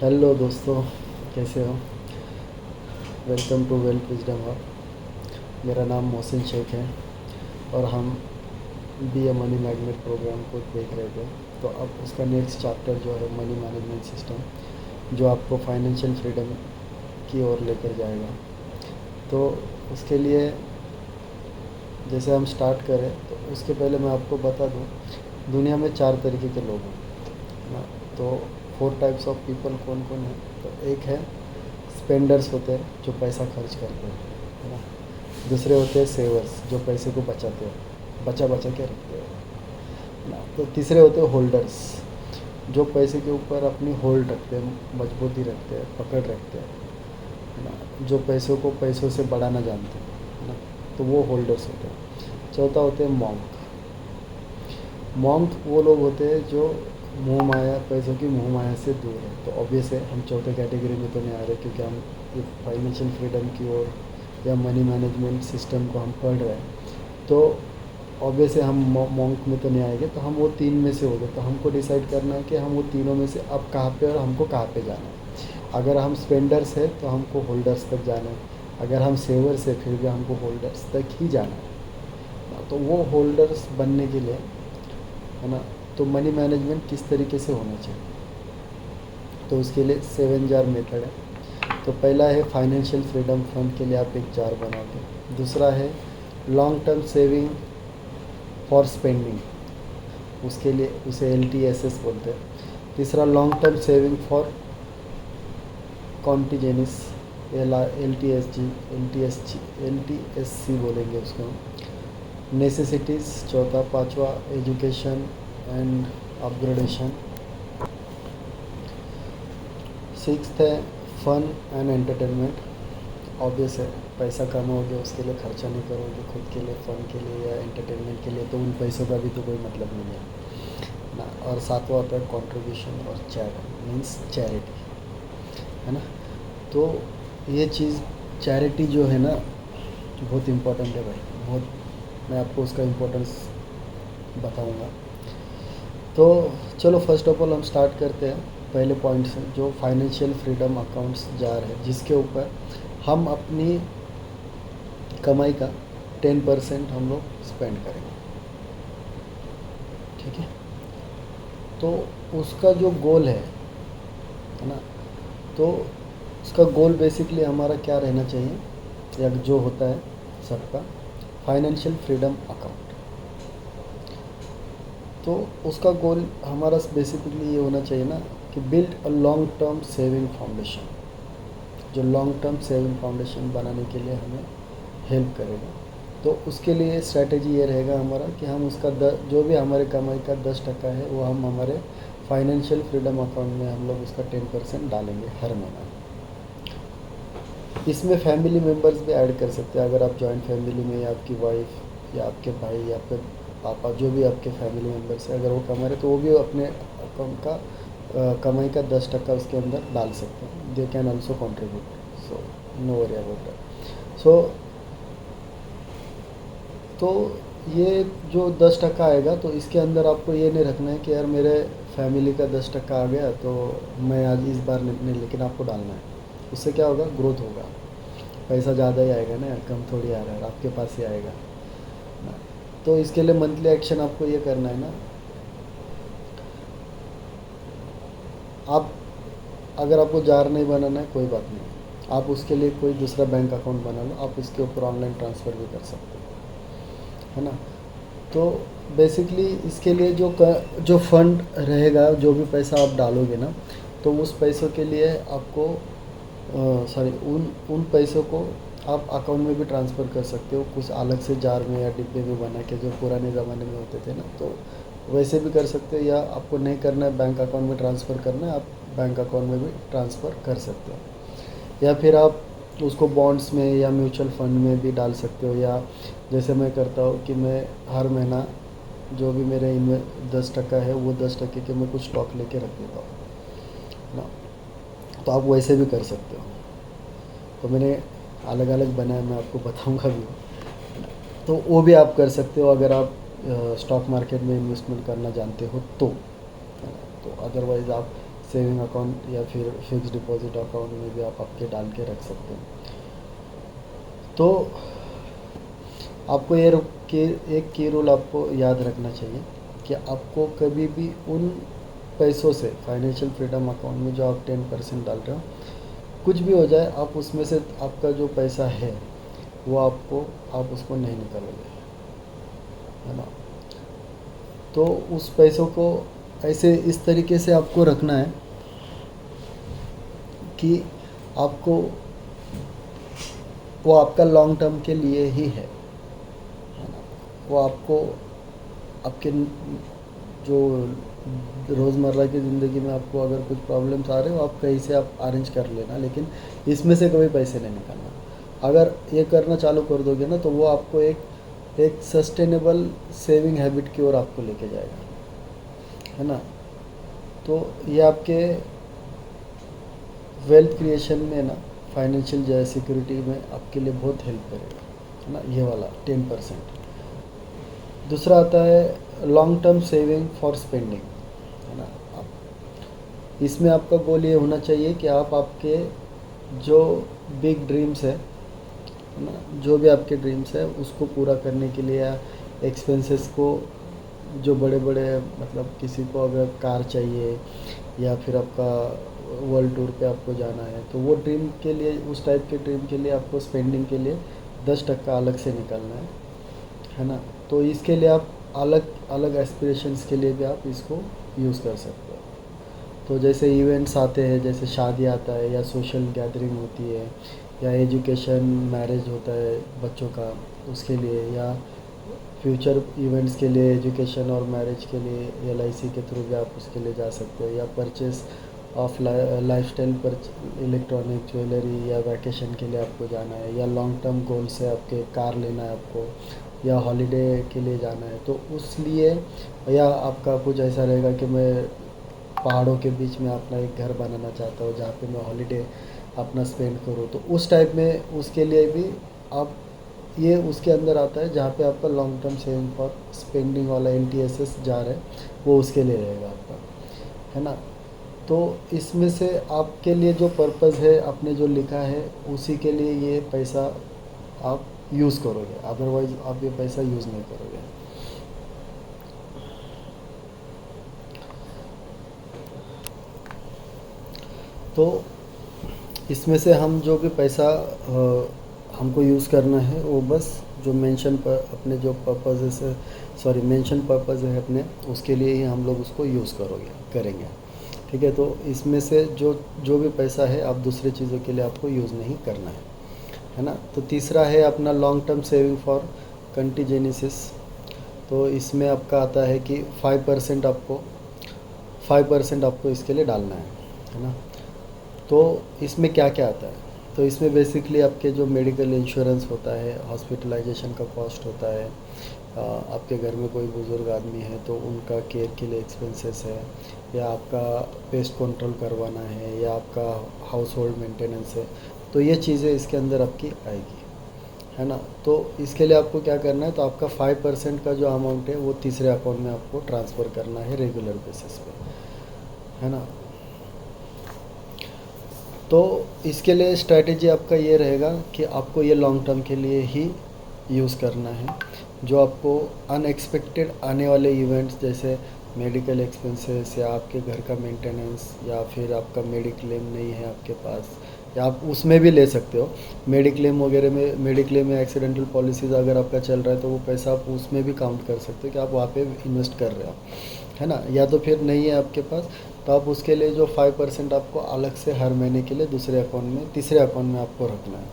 Hello दोस्तों, कैसे हो? Welcome to wealth wisdom hub. मेरा नाम मोहसिन शेख है और हम be a money magnet program को देख रहे थे। तो अब उसका नेक्स्ट चैप्टर जो है मनी मैनेजमेंट सिस्टम, जो आपको फाइनेंशियल फ्रीडम की ओर लेकर जाएगा। तो उसके लिए जैसे हम स्टार्ट करें तो उसके पहले मैं आपको बता दूं, दुनिया में 4 तरीके के लोग हैं ना। तो 4 टाइप्स ऑफ पीपल कौन कौन है? तो एक है स्पेंडर्स, होते हैं जो पैसा खर्च करते हैं, है ना। दूसरे होते हैं सेवर्स, जो पैसे को बचाते हैं, बचा बचा के रखते हैं ना। तो तीसरे होते हैं होल्डर्स, जो पैसे के ऊपर अपनी होल्ड रखते हैं, मजबूती रखते हैं, पकड़ रखते हैं, है ना। जो पैसों को पैसों से बढ़ाना जानते हैं, है ना। तो वो होल्डर्स होते हैं। चौथा होते हैं मॉन्क। मॉन्क वो लोग होते हैं जो मोह माया, पैसों की मोह माया से दूर है। तो ऑब्वियस है हम चौथे कैटेगरी में तो नहीं आ रहे, क्योंकि हम ये फाइनेंशियल फ्रीडम की ओर या मनी मैनेजमेंट सिस्टम को हम पढ़ रहे हैं। तो ऑब्वियस है हम मॉन्क में तो नहीं आएंगे। तो हम वो तीन में से हो गए। तो हमको डिसाइड करना है कि हम वो तीनों में से अब कहाँ पे और हमको कहाँ पे जाना है। अगर हम स्पेंडर्स है तो हमको होल्डर्स तक जाना है। अगर हम सेवर्स है फिर भी हमको होल्डर्स तक ही जाना है। तो वो होल्डर्स बनने के लिए, है ना, तो मनी मैनेजमेंट किस तरीके से होना चाहिए, तो उसके लिए 7 जार मेथड है। तो पहला है फाइनेंशियल फ्रीडम फंड के लिए आप एक जार बनाओगे। दूसरा है long term saving for spending, उसके लिए उसे LTSS बोलते हैं। तीसरा long term saving for contingencies, LTSC बोलेंगे उसको, नेसेसिटीज़। चौथा पांचवा एजुकेशन एंड अपग्रेडेशन। सिक्स्थ है फन एंड एंटरटेनमेंट। ऑब्वियस है पैसा कमाओगे उसके लिए खर्चा नहीं करोगे खुद के लिए, फ़न के लिए या एंटरटेनमेंट के लिए, तो उन पैसों का भी तो कोई मतलब नहीं है ना। और सातवां होता है कंट्रीब्यूशन और मीन्स चैरिटी, है ना। तो ये चीज़ चैरिटी जो है ना, बहुत इम्पोर्टेंट है भाई, बहुत। मैं आपको उसका इम्पोर्टेंस बताऊंगा। तो चलो फर्स्ट ऑफ ऑल हम स्टार्ट करते हैं पहले पॉइंट से, जो फाइनेंशियल फ्रीडम अकाउंट्स जार है, जिसके ऊपर हम अपनी कमाई का 10% हम लोग स्पेंड करेंगे, ठीक है। तो उसका जो गोल है ना, तो उसका गोल बेसिकली हमारा क्या रहना चाहिए, या जो होता है सबका फाइनेंशियल फ्रीडम अकाउंट। तो उसका गोल हमारा बेसिकली ये होना चाहिए ना, कि build a long term saving foundation, जो लॉन्ग टर्म सेविंग फाउंडेशन बनाने के लिए हमें हेल्प करेगा। तो उसके लिए स्ट्रैटेजी ये रहेगा हमारा कि हम उसका जो भी हमारे कमाई का 10% है वो हम हमारे फाइनेंशियल फ्रीडम अकाउंट में हम लोग उसका 10% डालेंगे हर महीना। इसमें फैमिली मेम्बर्स भी ऐड कर सकते हैं। अगर आप जॉइंट फैमिली में, या आपकी वाइफ या आपके भाई या आपके पापा, जो भी आपके फैमिली मेम्बर्स हैं, अगर वो कमा रहे तो वो भी अपने अकाउंट का कमाई का 10% उसके अंदर डाल सकते हैं। They can also contribute, so no worry about that. So तो ये जो 10% आएगा, तो इसके अंदर आपको ये नहीं रखना है कि यार मेरे फैमिली का 10% आ गया तो मैं आज इस बार नहीं, लेकिन आपको डालना है। उससे क्या होगा, ग्रोथ होगा, पैसा ज़्यादा ही आएगा ना, कम थोड़ी आ रहा है, आपके पास ही आएगा ना। तो इसके लिए मंथली एक्शन आपको ये करना है ना, आप अगर आपको जार नहीं बनाना है कोई बात नहीं, आप उसके लिए कोई दूसरा बैंक अकाउंट बना लो, आप इसके ऊपर ऑनलाइन ट्रांसफ़र भी कर सकते हो, है ना। तो बेसिकली इसके लिए जो फंड रहेगा, जो भी पैसा आप डालोगे ना, तो उस पैसों के लिए आपको सॉरी उन पैसों को आप अकाउंट में भी ट्रांसफ़र कर सकते हो, कुछ अलग से जार में या डिब्बे में बना के, जो पुराने ज़माने में होते थे ना, तो वैसे भी कर सकते हो। या आपको नहीं करना है बैंक अकाउंट में ट्रांसफ़र करना है, आप बैंक अकाउंट में भी ट्रांसफ़र कर सकते हो। या फिर आप उसको बॉन्ड्स में या म्यूचुअल फंड में भी डाल सकते हो। या जैसे मैं करता हूँ कि मैं हर महीना जो भी मेरे इनमें 10% है, वो 10% के मैं कुछ स्टॉक लेके रख देता हूँ ना। तो आप वैसे भी कर सकते हो। तो मैंने अलग अलग बनाया, मैं आपको बताऊँगा भी, तो वो भी आप कर सकते हो अगर आप स्टॉक मार्केट में इन्वेस्टमेंट करना जानते हो तो, है ना। तो अदरवाइज़ आप सेविंग अकाउंट या फिर फिक्स डिपॉजिट अकाउंट में भी आप आपके डाल के रख सकते हैं। तो आपको ये कि एक की रूल आपको याद रखना चाहिए कि आपको कभी भी उन पैसों से, फाइनेंशियल फ्रीडम अकाउंट में जो आप 10% डाल रहे हो, कुछ भी हो जाए, आप उसमें से आपका जो पैसा है वो आप उसको नहीं निकालोगे, है ना। तो उस पैसों को ऐसे इस तरीके से आपको रखना है कि आपको वो आपका लॉन्ग टर्म के लिए ही है ना। वो आपको आपके जो रोज़मर्रा की ज़िंदगी में आपको अगर कुछ प्रॉब्लम्स आ रहे हो, आप कहीं से आप अरेंज कर लेना, लेकिन इसमें से कभी पैसे नहीं निकालना। अगर ये करना चालू कर दोगे ना, तो वो आपको एक सस्टेनेबल सेविंग हैबिट की ओर आपको लेके जाएगा, है ना। तो ये आपके वेल्थ क्रिएशन में ना, फाइनेंशियल जो है सिक्योरिटी में आपके लिए बहुत हेल्प करेगा, है ना, ये वाला 10%। दूसरा आता है long term saving for spending, है ना। इसमें आपका गोल ये होना चाहिए कि आप आपके जो बिग ड्रीम्स है ना, जो भी आपके ड्रीम्स है उसको पूरा करने के लिए, या एक्सपेंसेस को, जो बड़े बड़े, मतलब किसी को अगर कार चाहिए या फिर आपका वर्ल्ड टूर पे आपको जाना है, तो वो ड्रीम के लिए, उस टाइप के ड्रीम के लिए आपको स्पेंडिंग के लिए 10% अलग से निकालना है ना। तो इसके लिए आप अलग अलग एस्पिरेशंस के लिए भी आप इसको यूज़ कर सकते हो। तो जैसे इवेंट्स आते हैं, जैसे शादी आता है या सोशल गैदरिंग होती है या एजुकेशन, मैरिज होता है बच्चों का, उसके लिए, या फ्यूचर इवेंट्स के लिए, एजुकेशन और मैरिज के लिए LIC के थ्रू भी आप उसके लिए जा सकते हो, या परचेस ऑफ लाइफस्टाइल पर इलेक्ट्रॉनिक ज्वेलरी, या वैकेशन के लिए आपको जाना है, या लॉन्ग टर्म गोल से आपके कार लेना है आपको, या हॉलीडे के लिए जाना है, तो उस लिए, या आपका कुछ ऐसा रहेगा कि मैं पहाड़ों के बीच में अपना एक घर बनाना चाहता हूँ जहाँ पे मैं हॉलीडे अपना स्पेंड करूँ, तो उस टाइप में उसके लिए भी आप, ये उसके अंदर आता है जहाँ पे आपका long term saving for spending वाला NTSS जा रहा है, वो उसके लिए रहेगा आपका, है ना। तो इसमें से आपके लिए जो पर्पज़ है, आपने जो लिखा है, उसी के लिए ये पैसा आप यूज़ करोगे, अदरवाइज़ आप ये पैसा यूज़ नहीं करोगे। तो इसमें से हम जो भी पैसा हमको यूज़ करना है, वो बस जो मेंशन पर अपने जो पर्पज़ है, सॉरी मेंशन पर्पज़ है अपने, उसके लिए ही हम लोग उसको यूज़ करेंगे, ठीक है। तो इसमें से जो जो भी पैसा है, आप दूसरी चीज़ों के लिए आपको यूज़ नहीं करना है ना। तो तीसरा है अपना लॉन्ग टर्म सेविंग फॉर कंटीजेनेसिस। तो इसमें आपका आता है कि 5% आपको इसके लिए डालना है ना। तो इसमें क्या क्या आता है, तो इसमें बेसिकली आपके जो मेडिकल इंश्योरेंस होता है, हॉस्पिटलाइजेशन का कॉस्ट होता है, आपके घर में कोई बुज़ुर्ग आदमी है तो उनका केयर के लिए एक्सपेंसेस है, या आपका पेस्ट कंट्रोल करवाना है, या आपका हाउस होल्ड मेंटेनेंस है, तो ये चीज़ें इसके अंदर आपकी आएगी, है ना। तो इसके लिए आपको क्या करना है, तो आपका 5% का जो अमाउंट है वो तीसरे अकाउंट में आपको ट्रांसफ़र करना है रेगुलर बेसिस पे, है ना। तो इसके लिए स्ट्रैटेजी आपका ये रहेगा कि आपको ये लॉन्ग टर्म के लिए ही यूज़ करना है। जो आपको अनएक्सपेक्टेड आने वाले इवेंट्स, जैसे मेडिकल एक्सपेंसेस, या आपके घर का मेंटेनेंस, या फिर आपका मेडिक्लेम नहीं है आपके पास, या आप उसमें भी ले सकते हो। मेडिक्लेम वगैरह में, मेडिक्लेम या एक्सीडेंटल पॉलिसीज़ अगर आपका चल रहा है, तो वो पैसा आप उसमें भी काउंट कर सकते हो कि आप वहाँ पे इन्वेस्ट कर रहे हो, है ना। या तो फिर नहीं है आपके पास, तो आप उसके लिए जो 5% आपको अलग से हर महीने के लिए दूसरे अकाउंट में, तीसरे अकाउंट में आपको रखना है,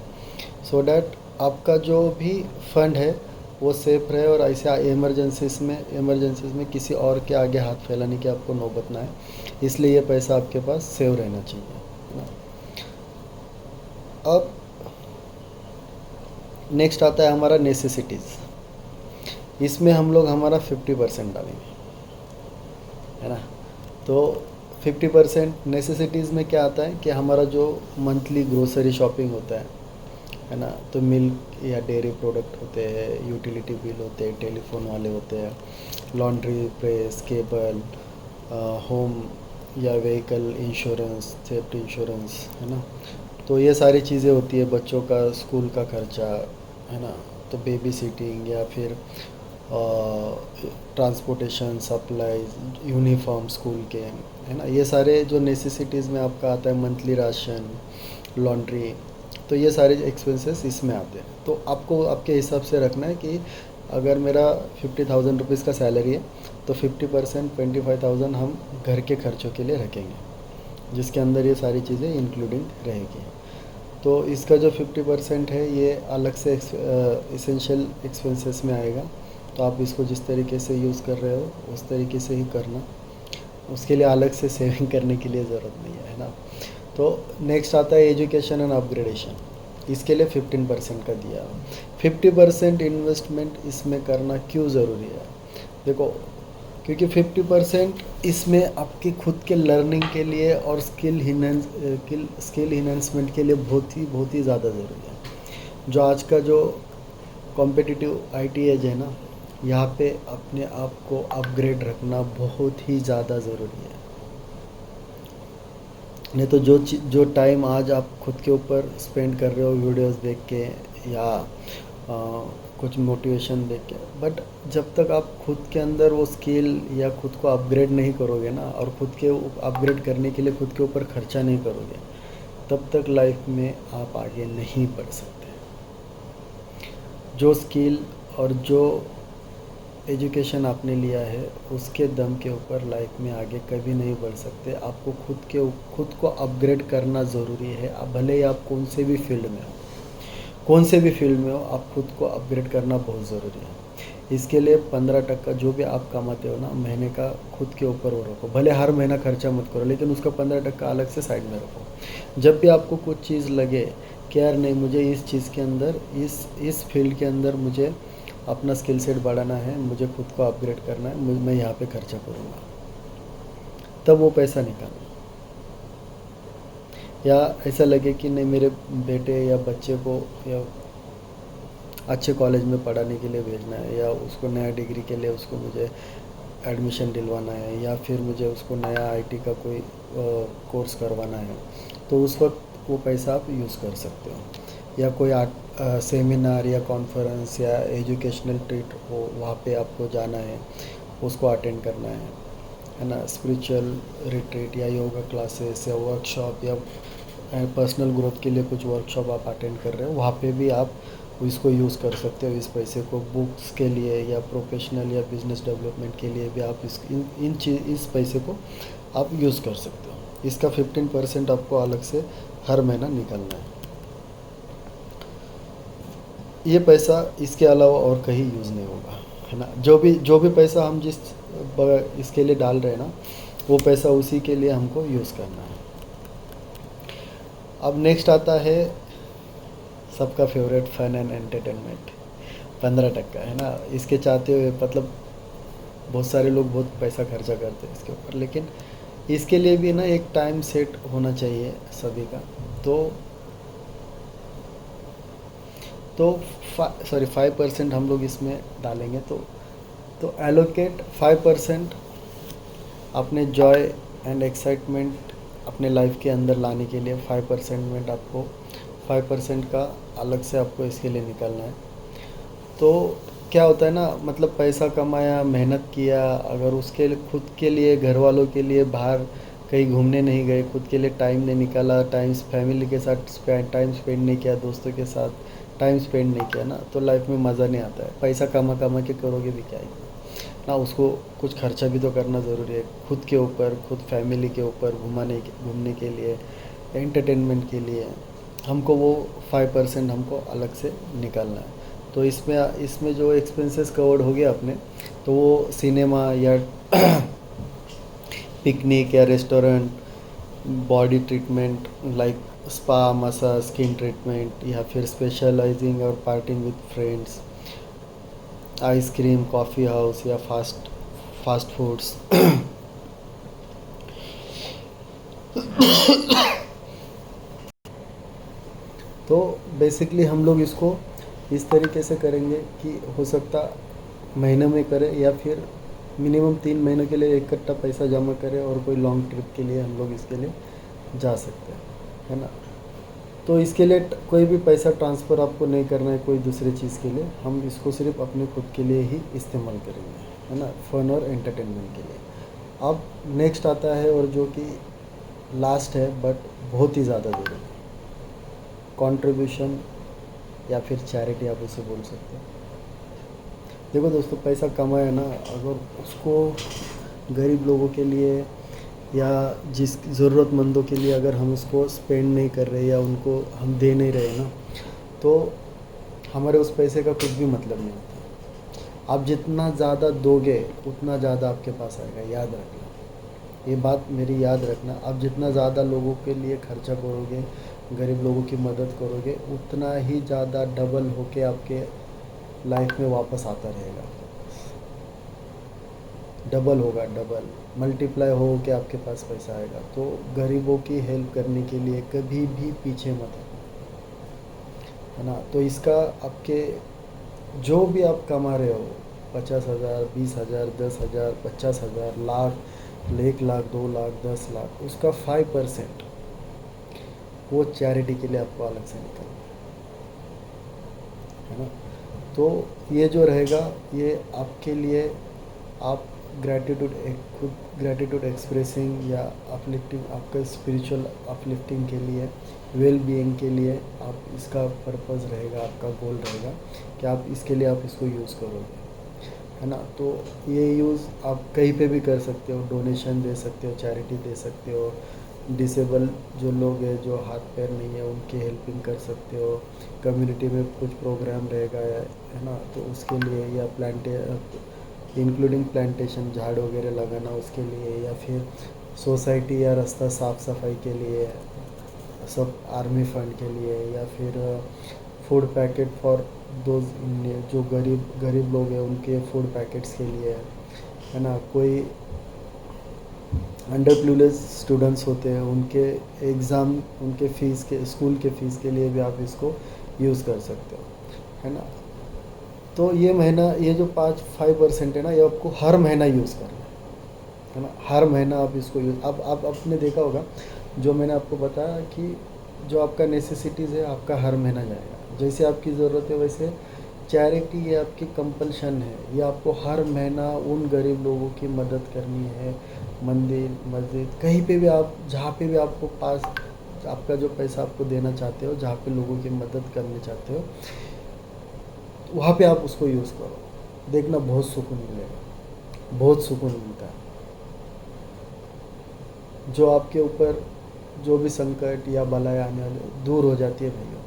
सो डैट आपका जो भी फंड है वो सेफ रहे, और ऐसे इमरजेंसीज में किसी और के आगे हाथ फैलाने की आपको नौबत ना है। इसलिए ये पैसा आपके पास सेव रहना चाहिए, है ना। अब नेक्स्ट आता है हमारा नेसेसिटीज़। इसमें हम लोग हमारा 50% डालेंगे, है ना। तो 50% नेसेसिटीज़ में क्या आता है कि हमारा जो मंथली ग्रोसरी शॉपिंग होता है ना, तो मिल्क या डेयरी प्रोडक्ट होते हैं, यूटिलिटी बिल होते हैं, टेलीफोन वाले होते हैं, लॉन्ड्री प्रेस, केबल, होम या व्हीकल इंश्योरेंस, थेफ्ट इंश्योरेंस, है ना। तो ये सारी चीज़ें होती है, बच्चों का स्कूल का खर्चा, है ना। तो बेबी सिटिंग या फिर ट्रांसपोर्टेशन, सप्लाईज, यूनिफॉर्म स्कूल के, है ना। ये सारे जो नेसेसिटीज़ में आपका आता है, मंथली राशन, लॉन्ड्री, तो ये सारे एक्सपेंसेस इसमें आते हैं। तो आपको आपके हिसाब से रखना है कि अगर मेरा 50,000 रुपीज़ का सैलरी है तो 50% 25,000 हम घर के खर्चों के लिए रखेंगे, जिसके अंदर ये सारी चीज़ें इंक्लूडिंग रहेगी। तो इसका जो 50% है ये अलग से इसेंशियल एक्सपेंसेस में आएगा। तो आप इसको जिस तरीके से यूज़ कर रहे हो उस तरीके से ही करना, उसके लिए अलग से सेविंग करने की लिए ज़रूरत नहीं है ना। तो नेक्स्ट आता है एजुकेशन एंड अपग्रेडेशन। इसके लिए 15% का दिया। 50% इन्वेस्टमेंट इसमें करना क्यों ज़रूरी है? देखो, क्योंकि 50% इसमें आपकी खुद के लर्निंग के लिए और स्किल इन्हेंसमेंट के लिए बहुत ही ज़्यादा ज़रूरी है। जो आज का जो कॉम्पिटिटिव आईटी एज है ना, यहाँ पे अपने आप को अपग्रेड रखना बहुत ही ज़्यादा ज़रूरी है। नहीं तो जो टाइम आज आप खुद के ऊपर स्पेंड कर रहे हो वीडियोस देख के या कुछ मोटिवेशन देख के, बट जब तक आप खुद के अंदर वो स्किल या खुद को अपग्रेड नहीं करोगे ना, और खुद के अपग्रेड करने के लिए खुद के ऊपर खर्चा नहीं करोगे, तब तक लाइफ में आप आगे नहीं बढ़ सकते। जो स्किल और जो एजुकेशन आपने लिया है उसके दम के ऊपर लाइफ में आगे कभी नहीं बढ़ सकते। आपको खुद को अपग्रेड करना ज़रूरी है। अब भले ही आप कौन से भी फील्ड में हो, आप खुद को अपग्रेड करना बहुत ज़रूरी है। इसके लिए 15% जो भी आप कमाते हो ना महीने का, खुद के ऊपर वो रखो। भले हर महीना खर्चा मत करो, लेकिन उसका 15% अलग से साइड में रखो। जब भी आपको कुछ चीज़ लगे कि यार नहीं, मुझे इस चीज़ के अंदर, इस फील्ड के अंदर मुझे अपना स्किल सेट बढ़ाना है, मुझे खुद को अपग्रेड करना है, मैं यहाँ पे खर्चा करूँगा, तब वो पैसा निकालना। या ऐसा लगे कि नहीं, मेरे बेटे या बच्चे को या अच्छे कॉलेज में पढ़ाने के लिए भेजना है, या उसको नया डिग्री के लिए उसको मुझे एडमिशन दिलवाना है, या फिर मुझे उसको नया आईटी का कोई कोर्स करवाना है, तो उस वक्त वो पैसा आप यूज़ कर सकते हो। या कोई सेमिनार या कॉन्फ्रेंस या एजुकेशनल ट्रीट हो, वहाँ पे आपको जाना है, उसको अटेंड करना है ना। स्पिरिचुअल रिट्रीट या योगा क्लासेस या वर्कशॉप या पर्सनल ग्रोथ के लिए कुछ वर्कशॉप आप अटेंड कर रहे हो, वहाँ पे भी आप इसको यूज़ कर सकते हो। इस पैसे को बुक्स के लिए या प्रोफेशनल या बिजनेस डेवलपमेंट के लिए भी आप इस पैसे को आप यूज़ कर सकते हो। इसका 15% आपको अलग से हर महीना निकालना है। ये पैसा इसके अलावा और कहीं यूज़ नहीं होगा, है ना। जो भी पैसा हम इसके लिए डाल रहे हैं ना, वो पैसा उसी के लिए हमको यूज़ करना है। अब नेक्स्ट आता है सबका फेवरेट, फन एंड एंटरटेनमेंट। 15% है ना। इसके चाहते हुए मतलब बहुत सारे लोग बहुत पैसा खर्चा करते हैं इसके ऊपर, लेकिन इसके लिए भी ना एक टाइम सेट होना चाहिए सभी का। तो 5% हम लोग इसमें डालेंगे। तो एलोकेट 5% अपने जॉय एंड एक्साइटमेंट अपने लाइफ के अंदर लाने के लिए। 5% का अलग से आपको इसके लिए निकालना है। तो क्या होता है ना, मतलब पैसा कमाया, मेहनत किया, अगर उसके लिए खुद के लिए, घर वालों के लिए बाहर कहीं घूमने नहीं गए, खुद के लिए टाइम नहीं निकाला, फैमिली के साथ टाइम स्पेंड नहीं किया, दोस्तों के साथ टाइम स्पेंड नहीं किया ना, तो लाइफ में मज़ा नहीं आता है। पैसा कमा कमा के करोगे भी क्या ही ना, उसको कुछ खर्चा भी तो करना ज़रूरी है, खुद के ऊपर, खुद फैमिली के ऊपर, घूमने के लिए, एंटरटेनमेंट के लिए हमको वो 5% हमको अलग से निकालना है। तो इसमें जो एक्सपेंसेस कवर्ड हो गया अपने, तो वो सिनेमा या पिकनिक या restaurant, body treatment like spa, massage, skin treatment, या फिर स्पेशलाइजिंग और partying with friends, ice cream, coffee house या फास्ट फूड्स। तो बेसिकली हम लोग इसको इस तरीके से करेंगे कि हो सकता महीने में करें या फिर मिनिमम 3 महीने के लिए इकट्ठा पैसा जमा करें और कोई लॉन्ग ट्रिप के लिए हम लोग इसके लिए जा सकते हैं, है ना। तो इसके लिए कोई भी पैसा ट्रांसफ़र आपको नहीं करना है कोई दूसरे चीज़ के लिए, हम इसको सिर्फ अपने खुद के लिए ही इस्तेमाल करेंगे, है ना, फ़न और एंटरटेनमेंट के लिए। अब नेक्स्ट आता है और जो कि लास्ट है बट बहुत ही ज़्यादा ज़रूरी है, कंट्रीब्यूशन या फिर चैरिटी आप उसे बोल सकते हैं। देखो दोस्तों, पैसा कमाए ना, अगर उसको गरीब लोगों के लिए या जिस ज़रूरतमंदों के लिए अगर हम उसको स्पेंड नहीं कर रहे या उनको हम दे नहीं रहे ना, तो हमारे उस पैसे का कुछ भी मतलब नहीं होता। आप जितना ज़्यादा दोगे उतना ज़्यादा आपके पास आएगा, याद रखना, ये बात मेरी याद रखना। आप जितना ज़्यादा लोगों के लिए खर्चा करोगे, गरीब लोगों की मदद करोगे, उतना ही ज़्यादा डबल होके आपके लाइफ में वापस आता रहेगा, डबल होगा, डबल मल्टीप्लाई हो के आपके पास पैसा आएगा। तो गरीबों की हेल्प करने के लिए कभी भी पीछे मत हटना, है ना। तो इसका आपके जो भी आप कमा रहे हो, 50,000, 20,000, 10,000, 50,000, लाख, 1 लाख, 2 लाख, 10 लाख, उसका 5% वो चैरिटी के लिए आपको अलग से निकालना है ना। तो ये जो रहेगा ये आपके लिए, आप ग्रैटिट्यूड, खुद ग्रैटिट्यूड एक्सप्रेसिंग या अपलिफ्टिंग, आपका स्पिरिचुअल अपलिफ्टिंग के लिए, वेल बीइंग के लिए आप इसका पर्पज़ रहेगा, आपका गोल रहेगा कि आप इसके लिए आप इसको यूज़ करोगे, है ना। तो ये यूज़ आप कहीं पे भी कर सकते हो, डोनेशन दे सकते हो, चैरिटी दे सकते हो, डिसेबल जो लोग हैं जो हाथ पैर नहीं है उनकी हेल्पिंग कर सकते हो, कम्युनिटी में कुछ प्रोग्राम रहेगा, है ना, तो उसके लिए, या इंक्लूडिंग प्लांटेशन, झाड़ वगैरह लगाना उसके लिए, या फिर सोसाइटी या रास्ता साफ़ सफाई के लिए, सब आर्मी फंड के लिए, या फिर फूड पैकेट फॉर दोज जो गरीब गरीब लोग हैं उनके फूड पैकेट्स के लिए, है ना। कोई अंडर प्रिविलेज स्टूडेंट्स होते हैं उनके एग्ज़ाम, उनके फ़ीस के, स्कूल के फ़ीस के लिए भी आप इसको यूज़ कर सकते हो, है ना। तो ये महीना, ये जो 5% है ना, ये आपको हर महीना यूज़ करना है ना। हर महीना आप इसको यूज़, अब आप आपने देखा होगा जो मैंने आपको बताया कि जो आपका नेसेसिटीज़ है आपका हर महीना जाएगा, जैसे आपकी ज़रूरत है वैसे चैरिटी ये आपकी कंपल्शन है, ये आपको हर महीना उन गरीब लोगों की मदद करनी है। मंदिर, मस्जिद, कहीं पे भी आप, जहाँ पे भी आपको पास आपका जो पैसा आपको देना चाहते हो, जहाँ पे लोगों की मदद करनी चाहते हो, वहाँ पे आप उसको यूज़ करो, देखना बहुत सुकून मिलेगा, बहुत सुकून मिलता है। जो आपके ऊपर जो भी संकट या बलाएं आने वाले दूर हो जाती है भैया।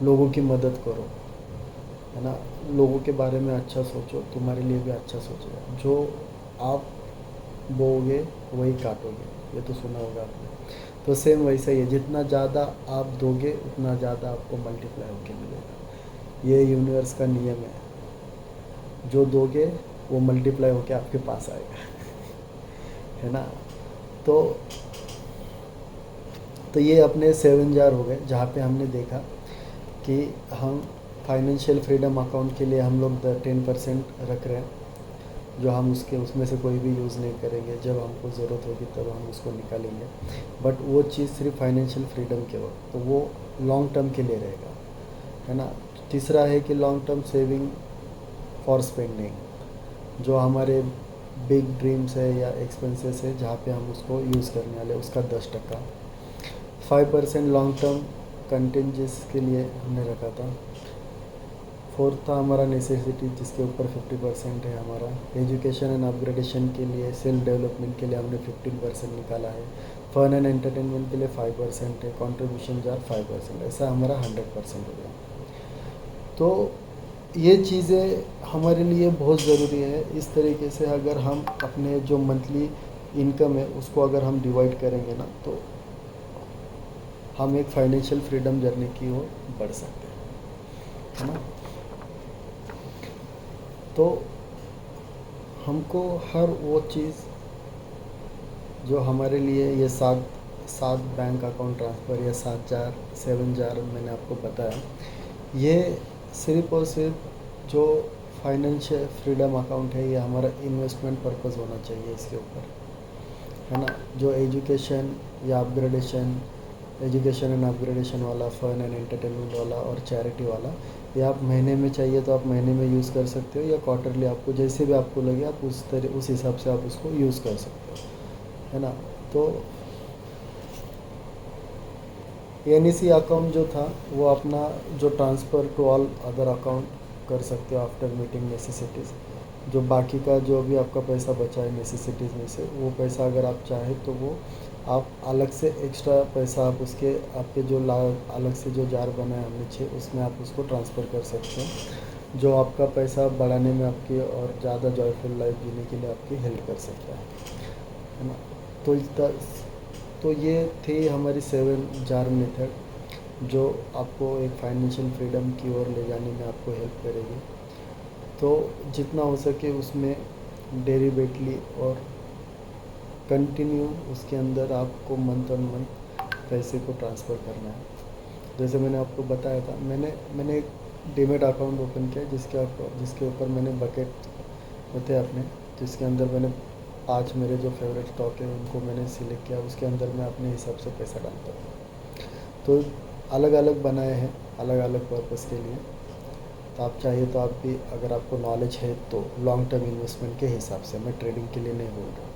लोगों की मदद करो, है ना, लोगों के बारे में अच्छा सोचो, तुम्हारे लिए भी अच्छा सोचेगा। जो आप बोओगे वही काटोगे, ये तो सुना होगा आपने। तो सेम वैसा ही है, जितना ज़्यादा आप दोगे उतना ज़्यादा आपको मल्टीप्लाई होके मिलेगा। ये यूनिवर्स का नियम है, जो दोगे वो मल्टीप्लाई होके आपके पास आएगा है ना। तो ये अपने 7 जार हो गए, जहाँ पे हमने देखा कि हम फाइनेंशियल फ्रीडम अकाउंट के लिए हम लोग 10% रख रहे हैं, जो हम उसमें से कोई भी यूज़ नहीं करेंगे, जब हमको ज़रूरत होगी तब हम उसको निकालेंगे। बट वो चीज़ सिर्फ फाइनेंशियल फ्रीडम के वक्त, तो वो लॉन्ग टर्म के लिए रहेगा, है ना। तीसरा है कि long term saving for spending, जो हमारे बिग ड्रीम्स है या एक्सपेंसेस है जहाँ पे हम उसको यूज़ करने वाले, उसका 10%। 5% लॉन्ग टर्म कंटेंजेस के लिए हमने रखा था। फोर्थ था हमारा नेसेसिटी, जिसके ऊपर 50% है हमारा। एजुकेशन एंड अपग्रेडेशन के लिए, सेल्फ डेवलपमेंट के लिए हमने 15% निकाला है। फन एंड एंटरटेनमेंट के लिए 5% है। कंट्रीब्यूशन जार 5%, ऐसा हमारा 100% हो गया। तो ये चीज़ें हमारे लिए बहुत ज़रूरी है। इस तरीके से अगर हम अपने जो मंथली इनकम है उसको अगर हम डिवाइड करेंगे ना, तो हम एक फाइनेंशियल फ्रीडम जर्नी की ओर बढ़ सकते हैं, है ना। तो हमको हर वो चीज़ जो हमारे लिए, ये सात बैंक अकाउंट ट्रांसफ़र या 7 जार मैंने आपको बताया, ये सिर्फ़ और सिर्फ जो फाइनेंशियल फ्रीडम अकाउंट है, ये हमारा इन्वेस्टमेंट पर्पस होना चाहिए इसके ऊपर, है ना। जो एजुकेशन या अपग्रेडेशन, एजुकेशन एंड अपग्रेडेशन वाला, फन एंड एंटरटेनमेंट वाला और चैरिटी वाला, ये आप महीने में चाहिए तो आप महीने में यूज़ कर सकते हो, या क्वार्टरली, आपको जैसे भी आपको लगे आप उस हिसाब से आप उसको यूज़ कर सकते हो, है ना। तो एनईसी अकाउंट जो था वो अपना जो transfer to all other account कर सकते हो आफ्टर मीटिंग नेसेसिटीज़। जो बाकी का जो भी आपका पैसा बचा है नेसेसिटीज़ में से, वो पैसा अगर आप चाहें तो वो आप अलग से एक्स्ट्रा पैसा आप उसके आपके जो अलग से जो जार बना है हमने 6, उसमें आप उसको ट्रांसफ़र कर सकते हैं, जो आपका पैसा बढ़ाने में आपकी और ज़्यादा जॉयफुल लाइफ जीने के लिए आपकी हेल्प कर सकता है ना। तो तो ये थी हमारी 7 जार मेथड, जो आपको एक फाइनेंशियल फ्रीडम की ओर ले जाने में आपको हेल्प करेगी। तो जितना हो सके उसमें डेरिवेटली और कंटिन्यू उसके अंदर आपको मंथ ऑन मंथ पैसे को ट्रांसफ़र करना है। जैसे मैंने आपको बताया था, मैंने एक डीमेट अकाउंट ओपन किया जिसके ऊपर मैंने बकेट होते अपने, जिसके अंदर मैंने 5 मेरे जो फेवरेट स्टॉक है उनको मैंने सिलेक्ट किया, उसके अंदर मैं अपने हिसाब से पैसा डालता हूँ। तो अलग अलग बनाए हैं, अलग अलग पर्पज़ के लिए। तो आप चाहिए तो आप भी, अगर आपको नॉलेज है तो लॉन्ग टर्म इन्वेस्टमेंट के हिसाब से, मैं ट्रेडिंग के लिए नहीं बोल रहा,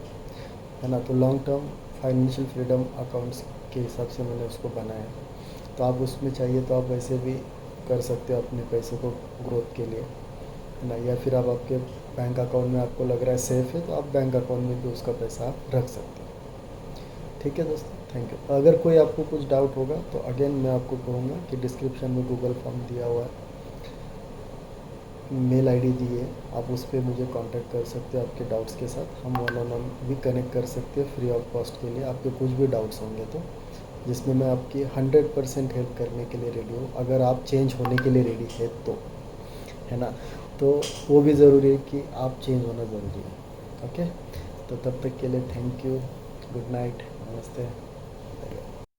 है ना। तो long term financial freedom accounts के हिसाब से मैंने उसको बनाया। तो आप उसमें चाहिए तो आप वैसे भी कर सकते हो अपने पैसे को ग्रोथ के लिए, है ना। या फिर आप आपके बैंक अकाउंट में आपको लग रहा है सेफ़ है तो आप बैंक अकाउंट में भी उसका पैसा आप रख सकते हो। ठीक है दोस्तों, थैंक यू। अगर कोई आपको कुछ डाउट होगा तो अगेन मैं आपको कहूँगा कि डिस्क्रिप्शन में गूगल फॉर्म दिया हुआ है, मेल आईडी दी है, आप उस पर मुझे कांटेक्ट कर सकते हो आपके डाउट्स के साथ। हम वन ऑन वन भी कनेक्ट कर सकते हैं फ्री ऑफ कॉस्ट के लिए, आपके कुछ भी डाउट्स होंगे तो, जिसमें मैं आपकी 100% हेल्प करने के लिए रेडी हूँ, अगर आप चेंज होने के लिए रेडी है तो, है ना। तो वो भी ज़रूरी है कि आप चेंज होना ज़रूरी है। ओके, तो तब तक के लिए थैंक यू, गुड नाइट, नमस्ते।